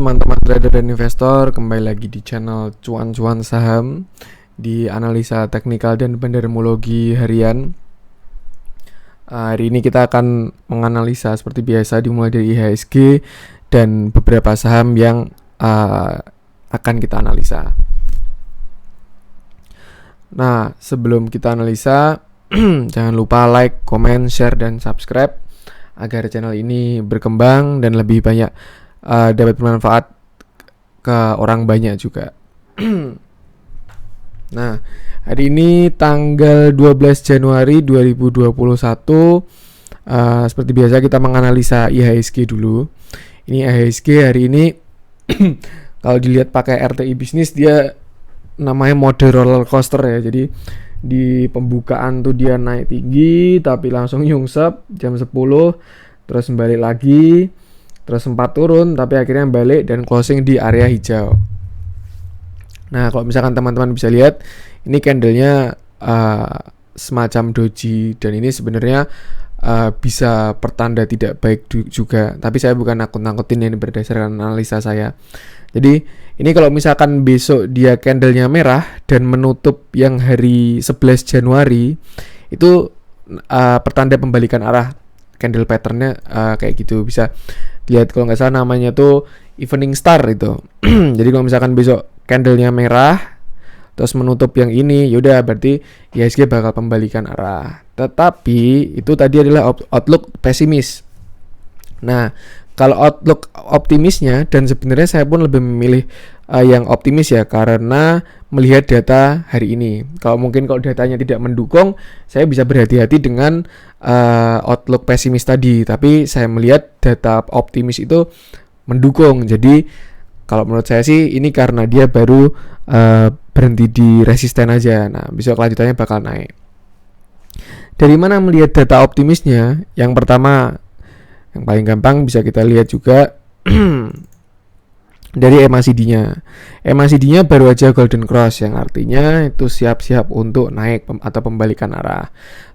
Teman-teman trader dan investor, kembali lagi di channel Cuan-Cuan Saham di analisa teknikal dan pendermologi harian. Hari ini kita akan menganalisa seperti biasa dimulai dari IHSG dan beberapa saham yang akan kita analisa. Nah, sebelum kita analisa, jangan lupa like, comment, share, dan subscribe agar channel ini berkembang dan lebih banyak dapat bermanfaat ke orang banyak juga. Nah, hari ini tanggal 12 Januari 2021, seperti biasa kita menganalisa IHSG dulu. Ini IHSG hari ini kalau dilihat pakai RTI bisnis, dia namanya mode roller coaster ya. Jadi di pembukaan tuh dia naik tinggi tapi langsung nyungsep jam 10, terus balik lagi, terus sempat turun tapi akhirnya balik dan closing di area hijau. Nah, kalau misalkan teman-teman bisa lihat, ini candlenya semacam doji, dan ini sebenarnya bisa pertanda tidak baik juga. Tapi saya bukan nakut-nakutin, ini berdasarkan analisa saya. Jadi ini kalau misalkan besok dia candlenya merah dan menutup yang hari 11 Januari, itu pertanda pembalikan arah candle patternnya kayak gitu. Bisa lihat kalau nggak salah namanya tuh evening star itu. Jadi kalau misalkan besok candlenya merah terus menutup yang ini, yaudah berarti IHSG bakal pembalikan arah. Tetapi itu tadi adalah outlook pesimis. Nah, kalau outlook optimisnya, dan sebenarnya saya pun lebih memilih yang optimis ya, karena melihat data hari ini. Kalau datanya tidak mendukung, saya bisa berhati-hati dengan outlook pesimis tadi. Tapi saya melihat data optimis itu mendukung. Jadi kalau menurut saya sih ini karena dia baru berhenti di resisten aja. Nah, besok kelanjutannya bakal naik. Dari mana melihat data optimisnya? Yang pertama, yang paling gampang bisa kita lihat juga dari MACD-nya. MACD-nya baru aja golden cross, yang artinya itu siap-siap untuk naik atau pembalikan arah.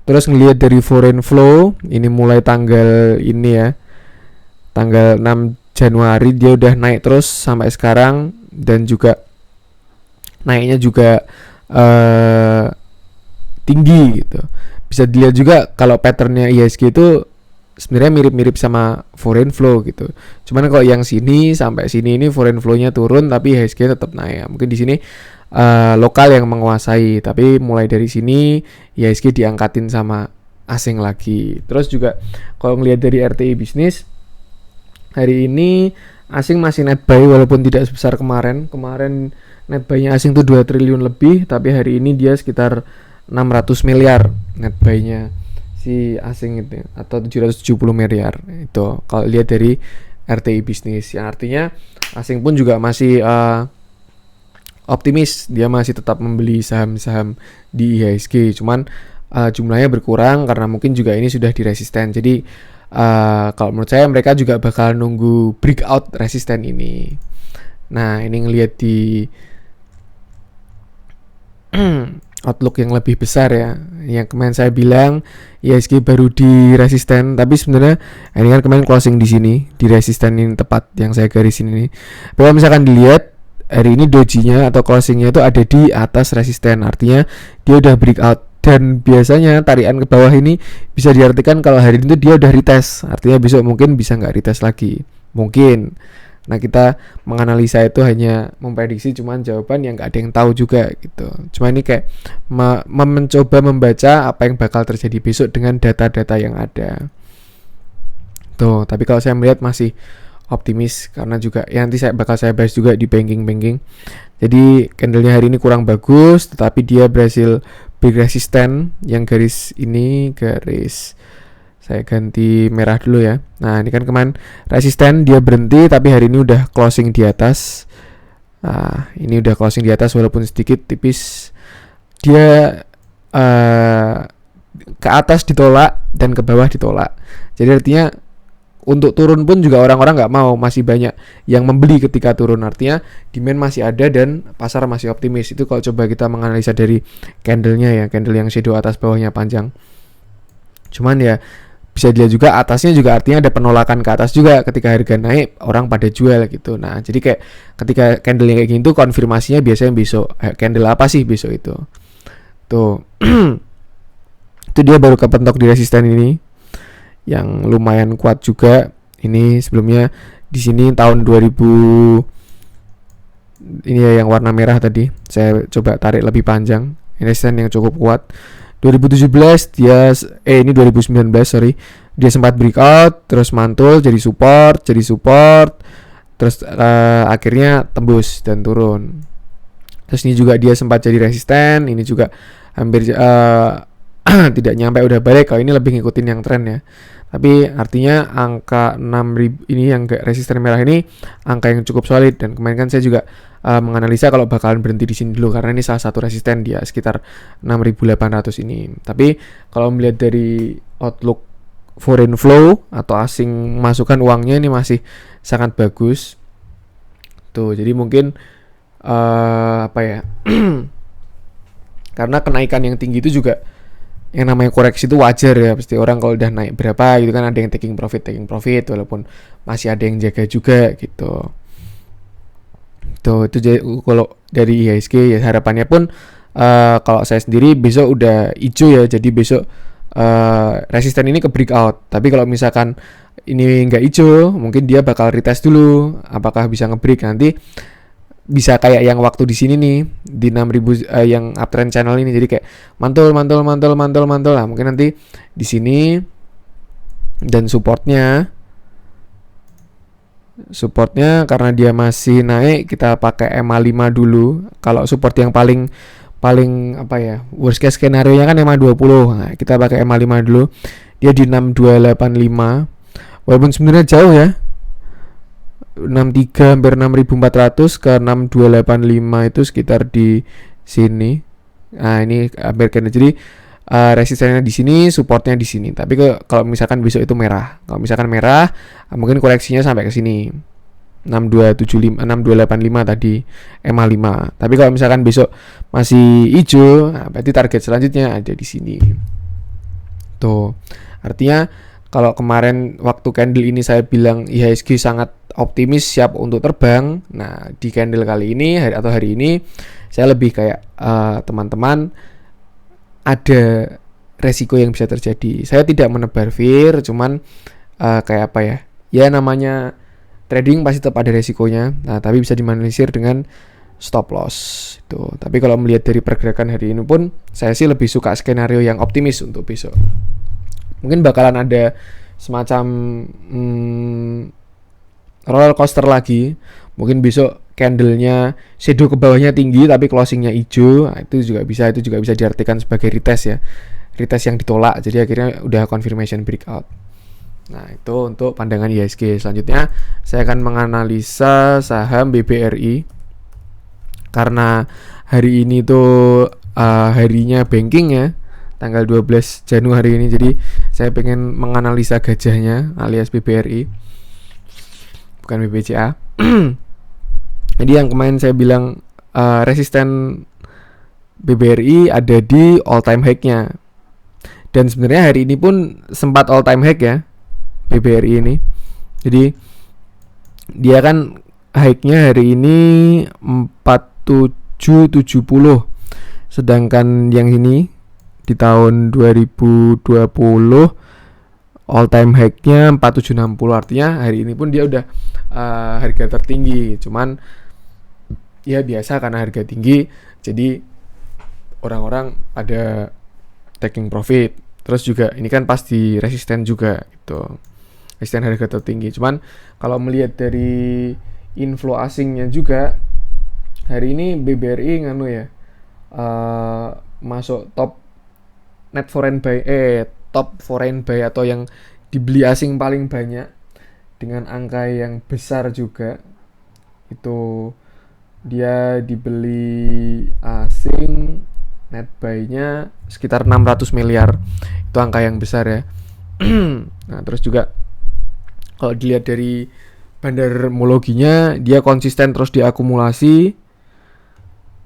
Terus ngelihat dari foreign flow, ini mulai tanggal ini ya, tanggal 6 Januari dia udah naik terus sampai sekarang, dan juga naiknya juga tinggi gitu. Bisa dilihat juga kalau patternnya IHSG itu sebenarnya mirip-mirip sama foreign flow gitu. Cuman kalau yang sini sampai sini ini foreign flow-nya turun tapi IHSG tetap naik. Mungkin di sini lokal yang menguasai, tapi mulai dari sini IHSG diangkatin sama asing lagi. Terus juga kalau ngelihat dari RTI bisnis, hari ini asing masih net buy walaupun tidak sebesar kemarin. Kemarin net buy-nya asing tuh 2 triliun lebih, tapi hari ini dia sekitar 600 miliar net buy-nya si asing itu, atau 770 miliar. Itu kalau lihat dari RTI bisnis, yang artinya asing pun juga masih optimis, dia masih tetap membeli saham-saham di IHSG. Cuman jumlahnya berkurang karena mungkin juga ini sudah di resisten. Jadi kalau menurut saya mereka juga bakal nunggu breakout resisten ini. Nah, ini ngelihat di outlook yang lebih besar ya. Yang kemarin saya bilang IHSG baru di resisten, tapi sebenarnya ini kan kemarin closing di sini di resisten ini tepat yang saya garisin ini. Kalau misalkan dilihat hari ini dojinya atau closingnya itu ada di atas resisten, artinya dia udah breakout. Dan biasanya tarikan ke bawah ini bisa diartikan kalau hari ini dia udah retest, artinya besok mungkin bisa nggak retest lagi, mungkin. Nah, kita menganalisa itu hanya memprediksi, cuman jawaban yang nggak ada yang tahu juga gitu. Cuma ini kayak mencoba membaca apa yang bakal terjadi besok dengan data-data yang ada. Tuh, tapi kalau saya melihat masih optimis karena juga ya nanti saya bahas juga di banking. Jadi candlenya hari ini kurang bagus, tetapi dia berhasil break resisten. Yang garis ini saya ganti merah dulu ya. Nah, ini kan kemarin resisten dia berhenti, tapi hari ini udah closing di atas. Nah, ini udah closing di atas walaupun sedikit tipis. Dia ke atas ditolak dan ke bawah ditolak. Jadi artinya untuk turun pun juga orang-orang nggak mau, masih banyak yang membeli ketika turun, artinya demand masih ada dan pasar masih optimis. Itu kalau coba kita menganalisa dari candlenya ya, candle yang shadow atas bawahnya panjang. Cuman ya bisa dilihat juga atasnya juga artinya ada penolakan ke atas juga, ketika harga naik orang pada jual gitu. Nah jadi kayak ketika candle kayak gitu konfirmasinya biasanya besok candle apa sih besok itu tuh. Itu dia baru kepentok di resisten ini yang lumayan kuat juga. Ini sebelumnya di sini tahun 2000 ini ya, yang warna merah tadi saya coba tarik lebih panjang, ini resisten yang cukup kuat. 2017 dia ini 2019 sorry, dia sempat breakout terus mantul jadi support terus akhirnya tembus dan turun. Terus ini juga dia sempat jadi resisten, ini juga hampir tidak nyampe udah balik. Kalau ini lebih ngikutin yang tren ya. Tapi artinya angka 6000 ini yang resisten merah ini angka yang cukup solid, dan kemarin kan saya juga menganalisa kalau bakalan berhenti di sini dulu karena ini salah satu resisten dia sekitar 6.800 ini. Tapi kalau melihat dari outlook foreign flow atau asing masukkan uangnya ini masih sangat bagus. Tuh, jadi mungkin apa ya? Karena kenaikan yang tinggi itu juga yang namanya koreksi itu wajar ya, pasti orang kalau udah naik berapa gitu kan ada yang taking profit walaupun masih ada yang jaga juga gitu. Tuh itu kalau dari IHSG ya harapannya pun kalau saya sendiri besok udah hijau ya, jadi besok resisten ini ke breakout. Tapi kalau misalkan ini nggak hijau, mungkin dia bakal retest dulu apakah bisa nge-break, nanti bisa kayak yang waktu di sini nih di 6000 yang uptrend channel ini, jadi kayak mantul. Nah, mungkin nanti di sini dan supportnya karena dia masih naik kita pakai MA5 dulu. Kalau support yang paling apa ya, worst case scenario nya kan MA20. Nah, kita pakai MA5 dulu. Dia di 6285. Walaupun sebenarnya jauh ya. 63 hampir 6400 ke 6285 itu sekitar di sini. Nah, ini hampir kena. Jadi resistennya di sini, supportnya di sini. Tapi kalau misalkan besok itu merah. Kalau misalkan merah, mungkin koreksinya sampai ke sini. 6285 tadi MA5. Tapi kalau misalkan besok masih hijau, nah berarti target selanjutnya ada di sini. Tuh. Artinya kalau kemarin waktu candle ini saya bilang IHSG sangat optimis siap untuk terbang. Nah, di candle kali ini atau hari ini saya lebih kayak teman-teman ada resiko yang bisa terjadi. Saya tidak menebar fear, cuman kayak apa ya? Ya namanya trading pasti tetap ada resikonya. Nah, tapi bisa diminimalisir dengan stop loss itu. Tapi kalau melihat dari pergerakan hari ini pun saya sih lebih suka skenario yang optimis untuk besok. Mungkin bakalan ada semacam roller coaster lagi. Mungkin besok candlenya shadow ke bawahnya tinggi tapi closingnya hijau. Nah, itu juga bisa diartikan sebagai retest ya. Retest yang ditolak. Jadi akhirnya udah confirmation breakout. Nah, itu untuk pandangan IHSG. Selanjutnya saya akan menganalisa saham BBRI. Karena hari ini tuh harinya banking ya, tanggal 12 Januari ini. Jadi saya pengen menganalisa gajahnya alias BBRI, bukan BBCA. Jadi yang kemarin saya bilang resisten BBRI ada di all time high-nya. Dan sebenarnya hari ini pun sempat all time high ya BBRI ini. Jadi dia kan high-nya hari ini 4770. Sedangkan yang ini di tahun 2020 all time high-nya 4760. Artinya hari ini pun dia udah harga tertinggi. Cuman ya biasa karena harga tinggi jadi orang-orang ada taking profit. Terus juga ini kan pasti resisten juga gitu. Resisten harga tertinggi. Cuman kalau melihat dari inflow asingnya juga hari ini BBRI nganu ya masuk top net foreign buy top foreign buy atau yang dibeli asing paling banyak dengan angka yang besar juga. Itu dia dibeli asing net buy-nya sekitar 600 miliar. Itu angka yang besar ya. Nah, terus juga kalau dilihat dari bandarmologinya dia konsisten terus diakumulasi.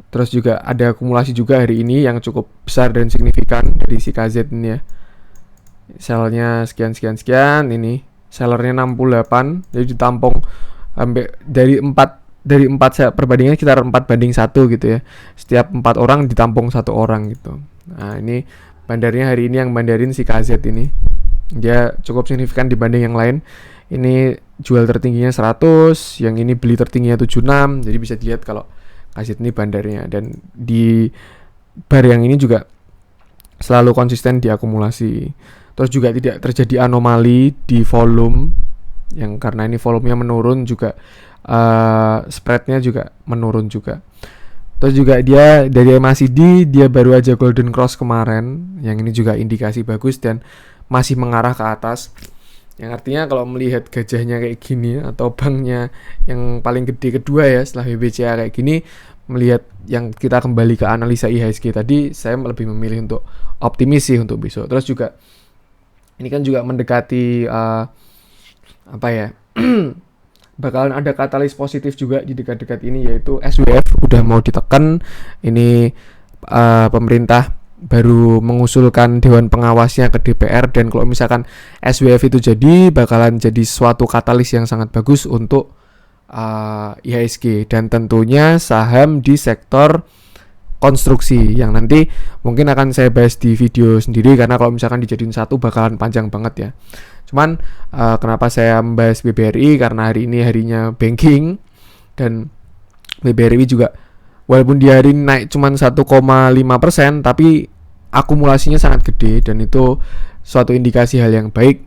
Terus juga ada akumulasi juga hari ini yang cukup besar dan signifikan dari si KZ ini ya. sellernya sekian sekian sekian, ini sellernya 68, jadi ditampung sampai dari 4 perbandingan sekitar 4:1 gitu ya. Setiap 4 orang ditampung 1 orang gitu. Nah, ini bandarnya hari ini yang bandarin si KZ ini. Dia cukup signifikan dibanding yang lain. Ini jual tertingginya 100, yang ini beli tertingginya 76. Jadi bisa dilihat kalau KZ ini bandarnya, dan di bar yang ini juga selalu konsisten diakumulasi. Terus juga tidak terjadi anomali di volume, yang karena ini volumenya menurun juga, spreadnya juga menurun juga. Terus juga dia dari MACD dia baru aja golden cross kemarin, yang ini juga indikasi bagus dan masih mengarah ke atas. Yang artinya kalau melihat gajahnya kayak gini atau banknya yang paling gede kedua ya setelah BBCA kayak gini, melihat yang kita kembali ke analisa IHSG tadi, saya lebih memilih untuk optimis sih untuk besok. Terus juga ini kan juga mendekati apa ya? Bakalan ada katalis positif juga di dekat-dekat ini, yaitu SWF udah mau ditekan. Ini pemerintah baru mengusulkan dewan pengawasnya ke DPR, dan kalau misalkan SWF itu jadi, bakalan jadi suatu katalis yang sangat bagus untuk IHSG dan tentunya saham di sektor konstruksi, yang nanti mungkin akan saya bahas di video sendiri, karena kalau misalkan dijadiin satu bakalan panjang banget ya. Cuman kenapa saya membahas BBRI, karena hari ini harinya banking, dan BBRI juga walaupun di hari ini naik cuman 1,5%, tapi akumulasinya sangat gede, dan itu suatu indikasi hal yang baik.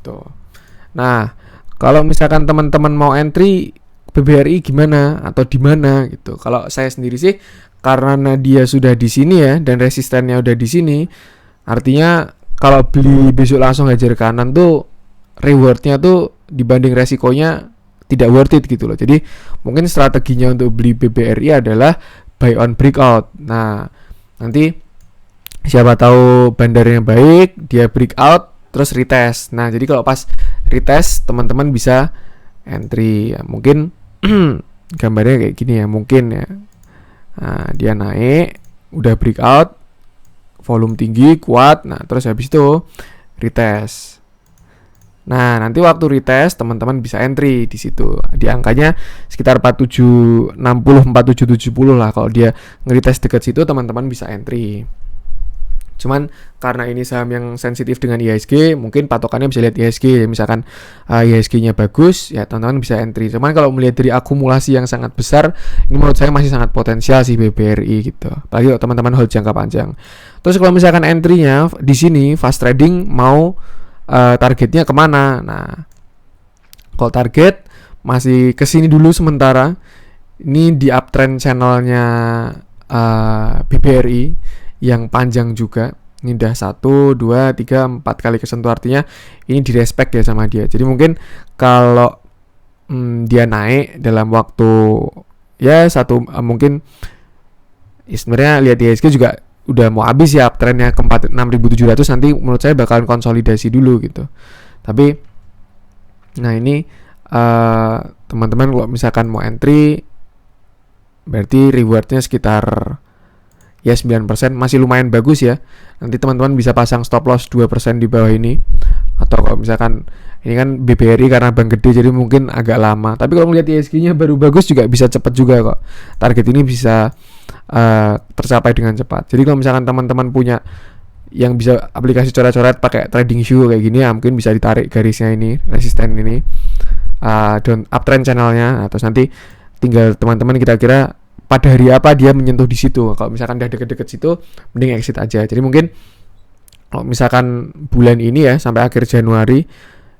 Tuh. Nah, kalau misalkan teman-teman mau entry BBRI gimana atau di mana gitu. Kalau saya sendiri sih, karena dia sudah di sini ya dan resistennya udah di sini, artinya kalau beli besok langsung hajar kanan tuh rewardnya tuh dibanding resikonya tidak worth it gitu loh. Jadi mungkin strateginya untuk beli BBRI adalah buy on breakout. Nah, nanti siapa tahu bandarnya baik, dia breakout terus retest. Nah, jadi kalau pas retest teman-teman bisa entry ya. Mungkin gambarnya kayak gini ya, mungkin ya. Nah, dia naik, udah breakout, volume tinggi, kuat. Nah, terus habis itu retest. Nah, nanti waktu retest teman-teman bisa entry di situ. Di angkanya sekitar 4760, 4770 lah. Kalau dia ngeretest dekat situ teman-teman bisa entry. Cuman karena ini saham yang sensitif dengan IHSG, mungkin patokannya bisa lihat IHSG. Misalkan IHSG-nya bagus, ya teman-teman bisa entry. Cuman kalau melihat dari akumulasi yang sangat besar, ini menurut saya masih sangat potensial sih BBRI gitu. Apalagi kalau teman-teman hold jangka panjang. Terus kalau misalkan entry-nya di sini fast trading mau targetnya kemana? Nah, kalau target masih kesini dulu sementara. Ini di uptrend channelnya BBRI yang panjang juga. Ini udah 1, 2, 3, 4 kali kesentuh, artinya ini direspek ya sama dia. Jadi mungkin kalau dia naik dalam waktu ya mungkin ya sebenarnya lihat IHSG juga udah mau habis ya uptrendnya ke 46.700, nanti menurut saya bakalan konsolidasi dulu gitu. Tapi nah ini teman-teman kalau misalkan mau entry berarti rewardnya sekitar ya 9%, masih lumayan bagus ya. Nanti teman-teman bisa pasang stop loss 2% di bawah ini. Atau kalau misalkan ini kan BBRI karena bank gede jadi mungkin agak lama. Tapi kalau melihat IHSG-nya baru bagus juga bisa cepat juga kok. Target ini bisa tercapai dengan cepat. Jadi kalau misalkan teman-teman punya yang bisa aplikasi coret-coret pakai trading view kayak gini ya, mungkin bisa ditarik garisnya ini, resisten ini, down uptrend channelnya. Terus nanti tinggal teman-teman kira-kira pada hari apa dia menyentuh di situ. Kalau misalkan udah deket-deket situ, mending exit aja. Jadi mungkin kalau misalkan bulan ini ya sampai akhir Januari,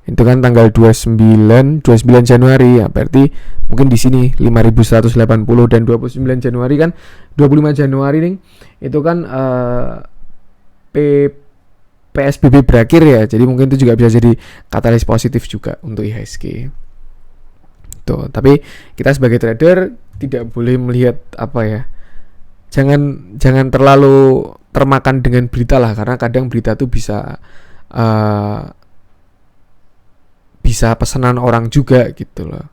itu kan tanggal 29 Januari ya, berarti mungkin di sini 5.180, dan 29 Januari kan 25 Januari nih itu kan PSBB berakhir ya. Jadi mungkin itu juga bisa jadi katalis positif juga untuk IHSG. Tuh, tapi kita sebagai trader tidak boleh melihat apa ya, jangan terlalu termakan dengan berita lah, karena kadang berita tuh bisa pesanan orang juga gitu loh.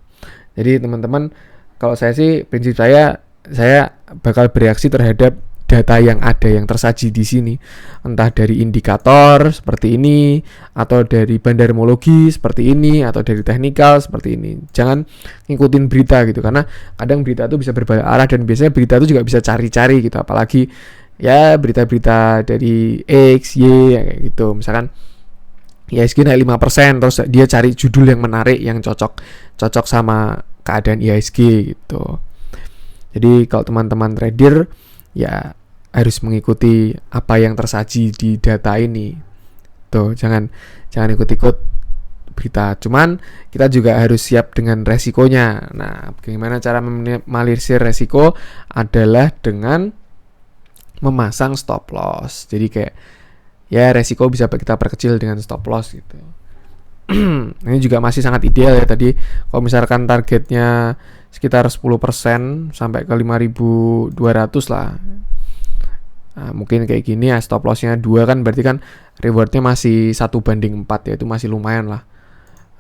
Jadi teman-teman, kalau saya sih prinsip saya bakal bereaksi terhadap data yang ada yang tersaji di sini, entah dari indikator seperti ini, atau dari bandarmologi seperti ini, atau dari teknikal seperti ini. Jangan ngikutin berita gitu, karena kadang berita itu bisa berbalik arah, dan biasanya berita itu juga bisa cari-cari gitu, apalagi ya berita-berita dari X, Y kayak gitu. Misalkan IHSG naik 5%, terus dia cari judul yang menarik, yang cocok sama keadaan IHSG gitu. Jadi kalau teman-teman trader ya harus mengikuti apa yang tersaji di data ini. Tuh, jangan ikut-ikut berita. Cuman kita juga harus siap dengan resikonya. Nah, bagaimana cara meminimalisir resiko adalah dengan memasang stop loss. Jadi kayak ya resiko bisa kita perkecil dengan stop loss gitu. Ini juga masih sangat ideal ya tadi. Kalau misalkan targetnya sekitar 10% sampai ke 5.200 lah. Nah, mungkin kayak gini ya, stop lossnya 2 kan, berarti kan rewardnya masih 1/4 ya, itu masih lumayan lah,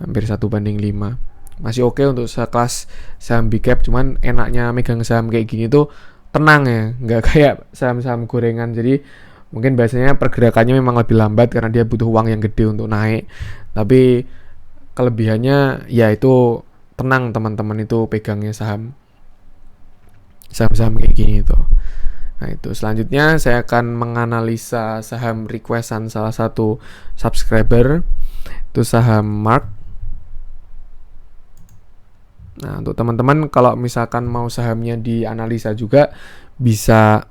hampir 1/5. Masih oke untuk sekelas saham big cap. Cuman enaknya megang saham kayak gini tuh tenang ya, nggak kayak saham-saham gorengan. Jadi mungkin biasanya pergerakannya memang lebih lambat karena dia butuh uang yang gede untuk naik, tapi kelebihannya ya itu tenang teman-teman itu pegangnya saham-saham kayak gini tuh. Nah itu selanjutnya saya akan menganalisa saham requestan salah satu subscriber, itu saham Mark. Nah untuk teman-teman kalau misalkan mau sahamnya dianalisa juga bisa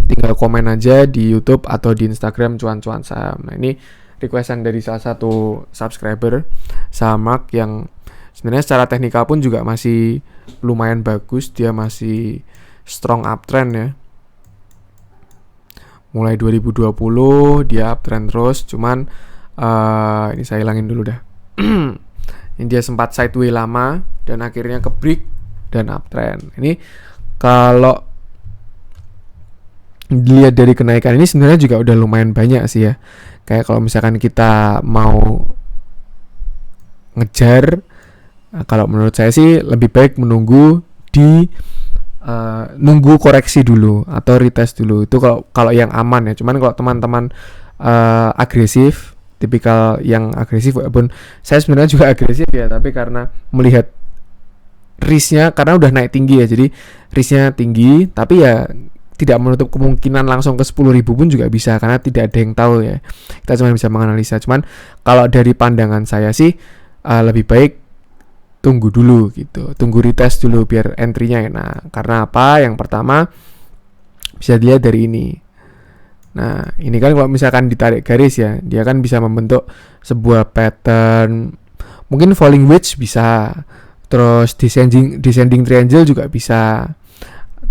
tinggal komen aja di YouTube atau di Instagram cuan-cuan saham. Nah ini requestan dari salah satu subscriber saham Mark yang sebenarnya secara teknikal pun juga masih lumayan bagus, dia masih strong uptrend ya. Mulai 2020 dia uptrend terus, cuman ini saya hilangin dulu dah. Ini dia sempat sideways lama dan akhirnya ke break dan uptrend. Ini kalau dilihat dari kenaikan ini sebenarnya juga udah lumayan banyak sih ya. Kayak kalau misalkan kita mau ngejar, kalau menurut saya sih lebih baik menunggu nunggu koreksi dulu atau retest dulu. Itu kalau yang aman ya. Cuman kalau teman-teman agresif, tipikal yang agresif, walaupun saya sebenarnya juga agresif ya, tapi karena melihat risknya, karena udah naik tinggi ya, jadi risknya tinggi, tapi ya tidak menutup kemungkinan langsung ke 10.000 pun juga bisa, karena tidak ada yang tahu ya. Kita cuma bisa menganalisa. Cuman kalau dari pandangan saya sih lebih baik tunggu dulu gitu, tunggu retest dulu biar entry-nya enak. Karena apa? Yang pertama bisa dilihat dari ini. Nah ini kan kalau misalkan ditarik garis ya, dia kan bisa membentuk sebuah pattern, mungkin falling wedge bisa, terus descending triangle juga bisa,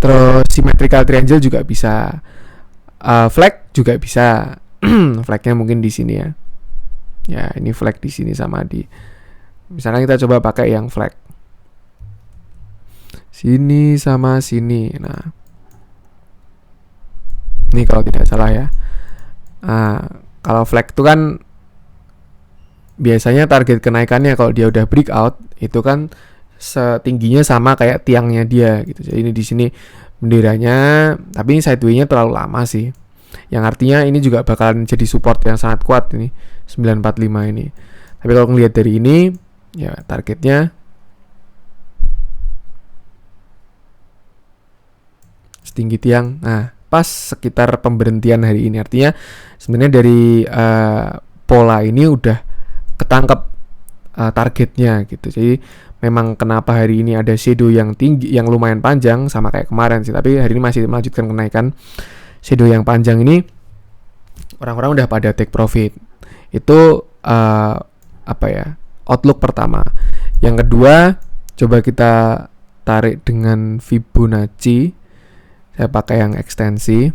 terus symmetrical triangle juga bisa, flag juga bisa. Flagnya mungkin di sini ya. Ya ini flag di sini sama di, misalnya kita coba pakai yang flag sini sama sini. Nah ini kalau tidak salah ya. Kalau flag itu kan biasanya target kenaikannya kalau dia udah breakout itu kan setingginya sama kayak tiangnya dia gitu. Jadi ini di sini benderanya, tapi ini sideways-nya terlalu lama sih. Yang artinya ini juga bakalan jadi support yang sangat kuat ini 945 ini. Tapi kalau ngelihat dari ini ya targetnya setinggi tiang. Nah, pas sekitar pemberhentian hari ini. Artinya sebenarnya dari pola ini udah ketangkep targetnya gitu. Jadi memang kenapa hari ini ada shadow yang tinggi, yang lumayan panjang sama kayak kemarin sih, tapi hari ini masih melanjutkan kenaikan. Shadow yang panjang ini orang-orang udah pada take profit. Itu outlook pertama. Yang kedua, coba kita tarik dengan Fibonacci. Saya pakai yang ekstensi.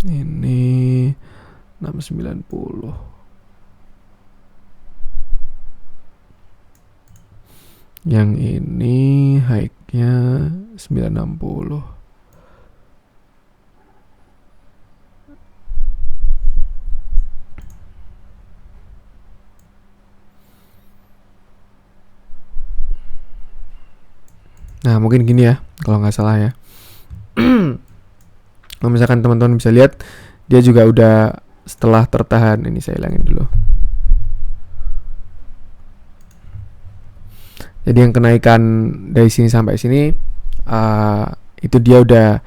Ini 690. Yang ini high-nya 960. Nah, mungkin gini ya, kalau nggak salah ya. Kalau misalkan teman-teman bisa lihat, dia juga udah setelah tertahan. Ini saya hilangin dulu. Jadi yang kenaikan dari sini sampai sini, itu dia udah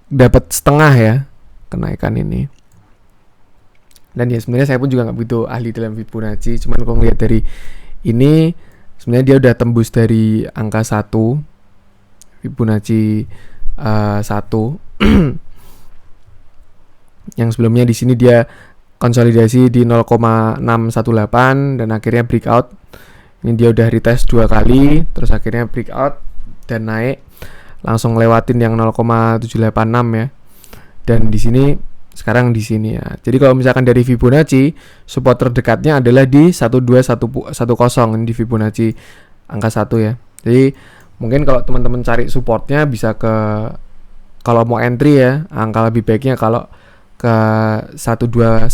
dapat setengah ya kenaikan ini. Dan ya sebenarnya saya pun juga nggak begitu ahli dalam Fibonacci, cuman kalau ngeliat dari ini sebenarnya dia udah tembus dari angka 1 Fibonacci 1 yang sebelumnya di sini dia konsolidasi di 0,618 dan akhirnya breakout. Ini dia udah retest 2 kali terus akhirnya breakout dan naik langsung lewatin yang 0,786 ya. Dan di sini sekarang di sini ya. Jadi kalau misalkan dari Fibonacci, support terdekatnya adalah di 12110 ini di Fibonacci angka 1 ya. Jadi mungkin kalau teman-teman cari supportnya bisa ke, kalau mau entry ya, angka lebih baiknya kalau ke 1210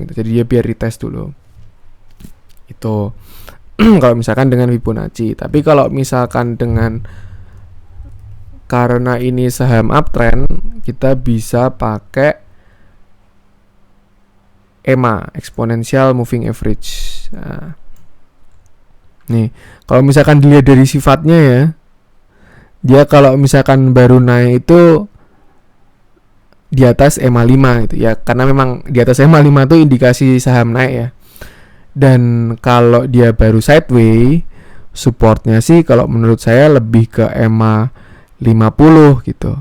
gitu. Jadi dia biar retest dulu. Itu kalau misalkan dengan Fibonacci. Tapi kalau misalkan dengan, karena ini saham uptrend, kita bisa pakai EMA, Exponential Moving Average. Nah, nih, kalau misalkan dilihat dari sifatnya ya, dia kalau misalkan baru naik itu di atas EMA 5 gitu ya, karena memang di atas EMA 5 itu indikasi saham naik ya. Dan kalau dia baru sideways, supportnya sih kalau menurut saya lebih ke EMA 50 gitu.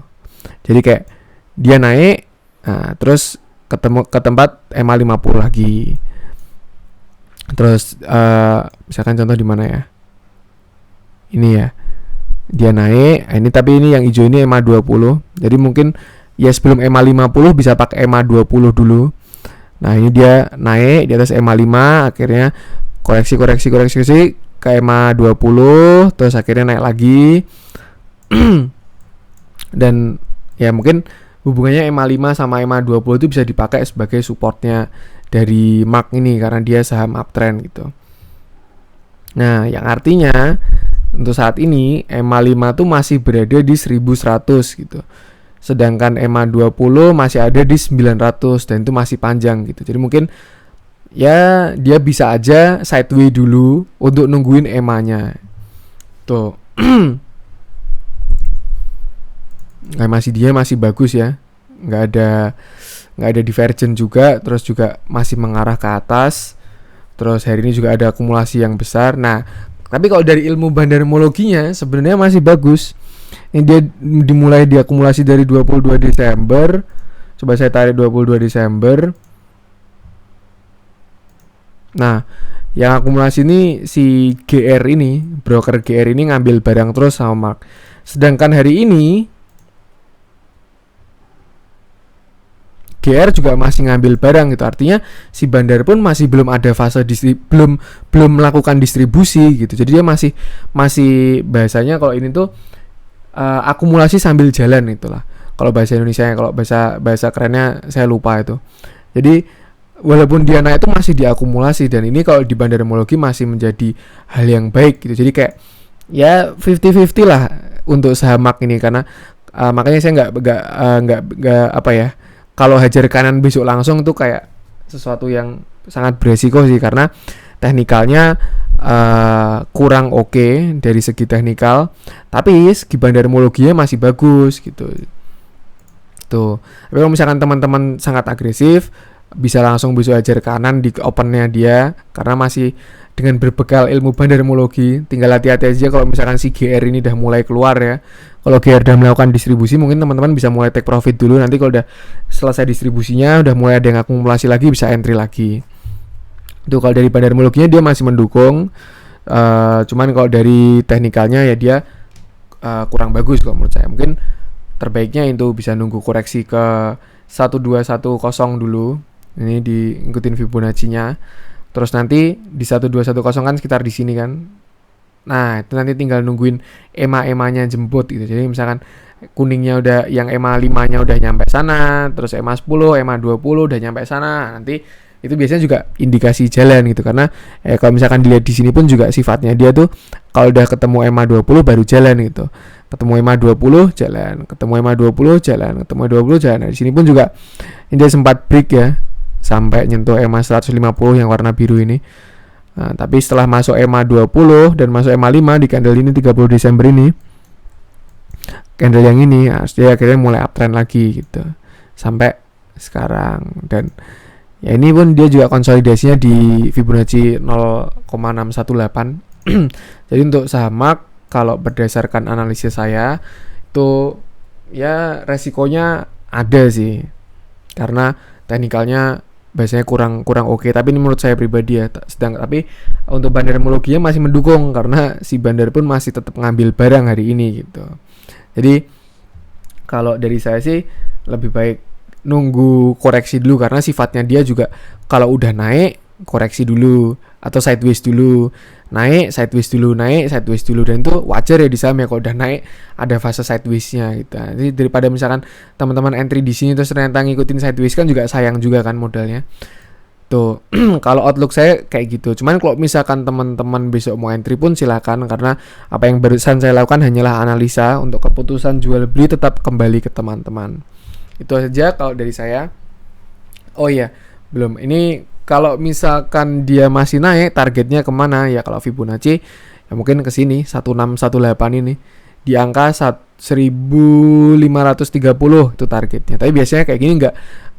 Jadi kayak dia naik, nah, terus ketemu ke tempat EMA 50 lagi. Terus misalkan contoh di mana ya? Ini ya. Dia naik, ini tapi ini yang hijau ini EMA 20. Jadi mungkin ya sebelum EMA 50 bisa pakai EMA 20 dulu. Nah, ini dia naik di atas EMA 5, akhirnya koreksi ke EMA 20, terus akhirnya naik lagi. Dan ya mungkin hubungannya EMA 5 sama EMA 20 itu bisa dipakai sebagai supportnya dari mark ini karena dia saham uptrend gitu. Nah, yang artinya untuk saat ini EMA 5 tuh masih berada di 1100 gitu. Sedangkan EMA 20 masih ada di 900 dan itu masih panjang gitu. Jadi mungkin ya dia bisa aja sideways dulu untuk nungguin EMA-nya. Tuh. Nah, dia masih bagus ya, nggak ada divergent juga, terus juga masih mengarah ke atas, terus hari ini juga ada akumulasi yang besar. Nah, tapi kalau dari ilmu bandarmologinya sebenarnya masih bagus. Ini dia dimulai diakumulasi dari 22 Desember. Coba saya tarik 22 Desember. Nah, yang akumulasi ini si GR ini, broker GR ini ngambil barang terus sama mark. Sedangkan hari ini GR juga masih ngambil barang gitu. Artinya si bandar pun masih belum ada fase belum melakukan distribusi gitu. Jadi dia masih bahasanya kalau ini tuh akumulasi sambil jalan itulah. Kalau bahasa Indonesia, kalau bahasa kerennya saya lupa itu. Jadi walaupun dia naik itu masih diakumulasi, dan ini kalau di bandarmologi masih menjadi hal yang baik gitu. Jadi kayak ya 50-50 lah untuk saham mark ini, karena makanya saya nggak apa ya, kalau hajar kanan besok langsung tuh kayak sesuatu yang sangat beresiko sih, karena teknikalnya kurang oke dari segi teknikal, tapi segi bandarmologinya masih bagus gitu. Tuh. Tapi kalau misalkan teman-teman sangat agresif, bisa langsung besok hajar kanan di opennya dia, karena masih dengan berbekal ilmu bandarmologi. Tinggal hati-hati aja kalau misalkan si GR ini udah mulai keluar ya. Kalau GR udah melakukan distribusi, mungkin teman-teman bisa mulai take profit dulu. Nanti kalau udah selesai distribusinya, udah mulai ada yang akumulasi lagi, bisa entry lagi. Itu kalau dari bandarmologinya dia masih mendukung. Cuman kalau dari teknikalnya ya dia kurang bagus kalau menurut saya. Mungkin terbaiknya itu bisa nunggu koreksi ke 1210 dulu. Ini diikutin Fibonacci-nya. Terus nanti di 1210 kan sekitar di sini kan. Nah, itu nanti tinggal nungguin EMA-EMA-nya jemput gitu. Jadi misalkan kuningnya udah, yang EMA 5-nya udah nyampe sana, terus EMA 10, EMA 20 udah nyampe sana. Nanti itu biasanya juga indikasi jalan gitu. Karena kalau misalkan dilihat di sini pun juga sifatnya dia tuh kalau udah ketemu EMA 20 baru jalan gitu. Ketemu EMA 20 jalan, ketemu EMA 20 jalan, ketemu 20 jalan. Nah, di sini pun juga ini dia sempat break ya sampai nyentuh EMA 150 yang warna biru ini. Nah, tapi setelah masuk EMA 20 dan masuk EMA 5 di candle ini 30 Desember ini, candle yang ini dia akhirnya mulai uptrend lagi gitu sampai sekarang. Dan ya ini pun dia juga konsolidasinya di Fibonacci 0,618. Jadi untuk saham MAK kalau berdasarkan analisis saya itu ya resikonya ada sih, karena teknikalnya biasanya kurang oke. Tapi ini menurut saya pribadi ya. Tapi untuk bandarmologinya masih mendukung karena si bandar pun masih tetap ngambil barang hari ini gitu. Jadi kalau dari saya sih lebih baik nunggu koreksi dulu, karena sifatnya dia juga kalau udah naik koreksi dulu atau sideways dulu, naik sideways dulu, naik sideways dulu, dan itu wajar ya di saham ya kalau udah naik ada fase sidewaysnya gitu. Jadi daripada misalkan teman-teman entry di sini terus ternyata ngikutin sideways kan juga sayang juga kan modalnya. Tuh kalau outlook saya kayak gitu. Cuman kalau misalkan teman-teman besok mau entry pun silakan, karena apa yang barusan saya lakukan hanyalah analisa. Untuk keputusan jual beli tetap kembali ke teman-teman. Itu saja kalau dari saya. Oh iya, belum. Ini kalau misalkan dia masih naik, targetnya kemana? Ya kalau Fibonacci ya mungkin ke sini 1618 ini di angka 1530 itu targetnya. Tapi biasanya kayak gini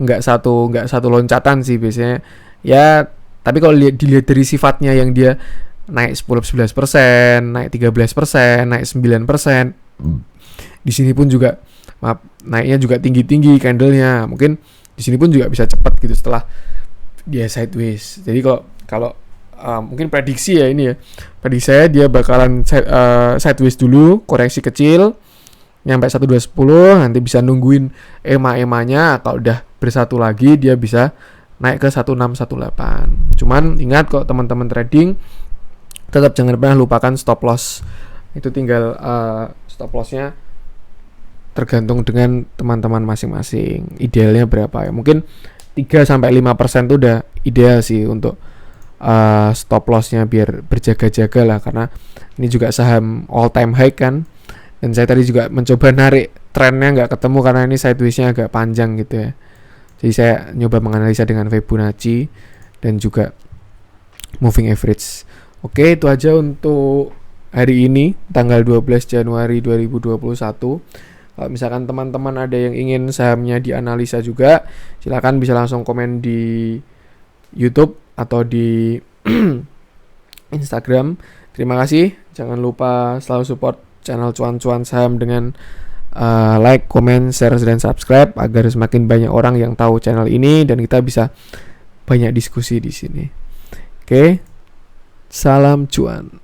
nggak satu loncatan sih biasanya. Ya, tapi kalau dilihat dari sifatnya yang dia naik 10-11%, naik 13%, naik 9%. Di sini pun juga naiknya juga tinggi-tinggi candlenya. Mungkin di sini pun juga bisa cepat gitu setelah dia sideways. Jadi kalau mungkin prediksi ya ini ya. Prediksi saya dia bakalan sideways dulu, koreksi kecil nyampe 1210, nanti bisa nungguin EMA-nya. Kalau udah bersatu lagi dia bisa naik ke 1618. Cuman ingat kok teman-teman trading, tetap jangan pernah lupakan stop loss. Itu tinggal stop lossnya tergantung dengan teman-teman masing-masing. Idealnya berapa ya? Mungkin 3-5% itu udah ideal sih untuk stop lossnya biar berjaga-jaga lah, karena ini juga saham all time high kan. Dan saya tadi juga mencoba narik trennya nggak ketemu karena ini sideways-nya agak panjang gitu ya. Jadi saya nyoba menganalisa dengan Fibonacci dan juga moving average. Oke, itu aja untuk hari ini tanggal 12 Januari 2021. Kalau misalkan teman-teman ada yang ingin sahamnya dianalisa juga, silakan bisa langsung komen di YouTube atau di Instagram. Terima kasih. Jangan lupa selalu support channel Cuan-Cuan Saham dengan like, comment, share, dan subscribe agar semakin banyak orang yang tahu channel ini dan kita bisa banyak diskusi di sini. Oke. Salam cuan.